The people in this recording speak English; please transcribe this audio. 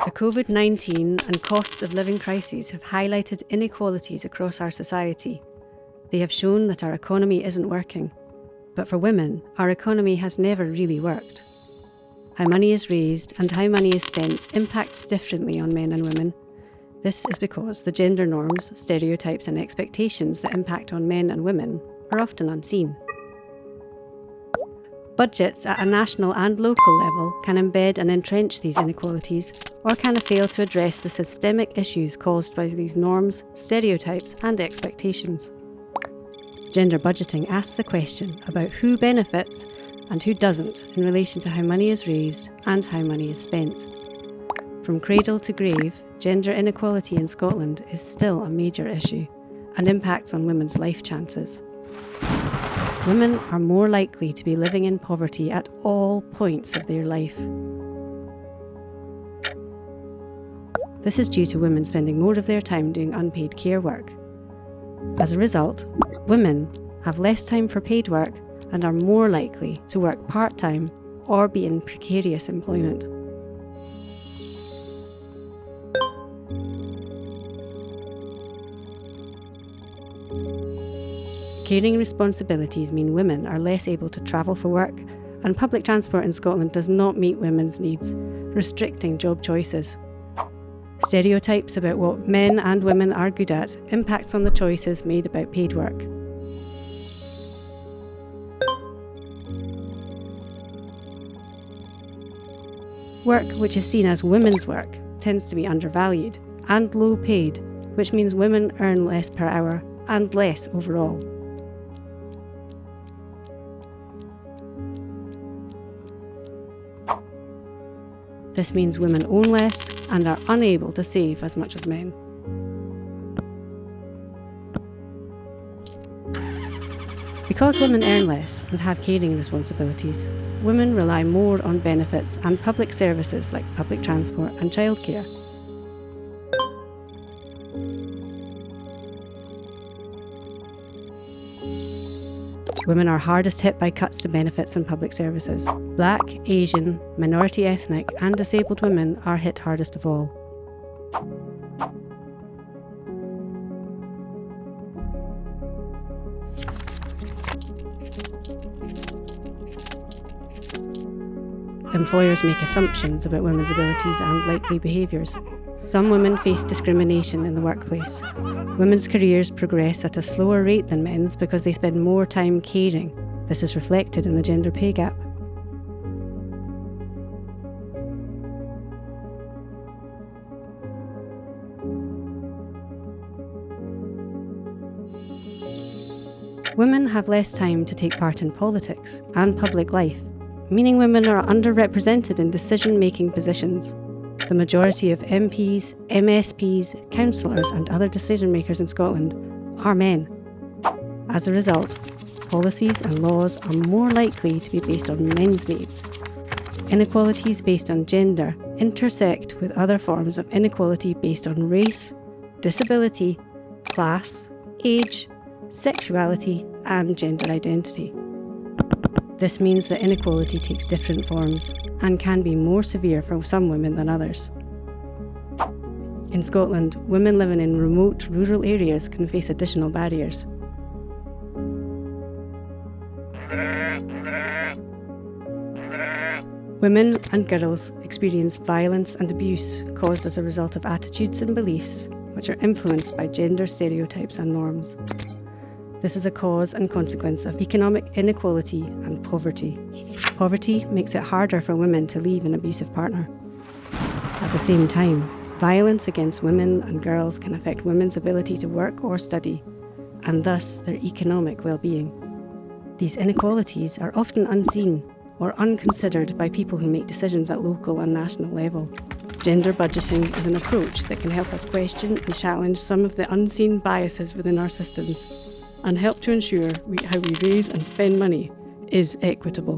The COVID-19 and cost of living crises have highlighted inequalities across our society. They have shown that our economy isn't working. But for women, our economy has never really worked. How money is raised and how money is spent impacts differently on men and women. This is because the gender norms, stereotypes and expectations that impact on men and women are often unseen. Budgets at a national and local level can embed and entrench these inequalities, or can fail to address the systemic issues caused by these norms, stereotypes and expectations. Gender budgeting asks the question about who benefits and who doesn't in relation to how money is raised and how money is spent. From cradle to grave, gender inequality in Scotland is still a major issue and impacts on women's life chances. Women are more likely to be living in poverty at all points of their life. This is due to women spending more of their time doing unpaid care work. As a result, women have less time for paid work and are more likely to work part-time or be in precarious employment. Caring responsibilities mean women are less able to travel for work, and public transport in Scotland does not meet women's needs, restricting job choices. Stereotypes about what men and women are good at impacts on the choices made about paid work. Work which is seen as women's work tends to be undervalued and low paid, which means women earn less per hour and less overall. This means women own less and are unable to save as much as men. Because women earn less and have caring responsibilities, women rely more on benefits and public services like public transport and childcare. Women are hardest hit by cuts to benefits and public services. Black, Asian, minority ethnic and disabled women are hit hardest of all. Employers make assumptions about women's abilities and likely behaviours. Some women face discrimination in the workplace. Women's careers progress at a slower rate than men's because they spend more time caring. This is reflected in the gender pay gap. Women have less time to take part in politics and public life, meaning women are underrepresented in decision-making positions. The majority of MPs, MSPs, councillors and other decision-makers in Scotland are men. As a result, policies and laws are more likely to be based on men's needs. Inequalities based on gender intersect with other forms of inequality based on race, disability, class, age, sexuality and gender identity. This means that inequality takes different forms and can be more severe for some women than others. In Scotland, women living in remote rural areas can face additional barriers. Women and girls experience violence and abuse caused as a result of attitudes and beliefs which are influenced by gender stereotypes and norms. This is a cause and consequence of economic inequality and poverty. Poverty makes it harder for women to leave an abusive partner. At the same time, violence against women and girls can affect women's ability to work or study, and thus their economic well-being. These inequalities are often unseen or unconsidered by people who make decisions at local and national level. Gender budgeting is an approach that can help us question and challenge some of the unseen biases within our systems, and help to ensure how we raise and spend money is equitable.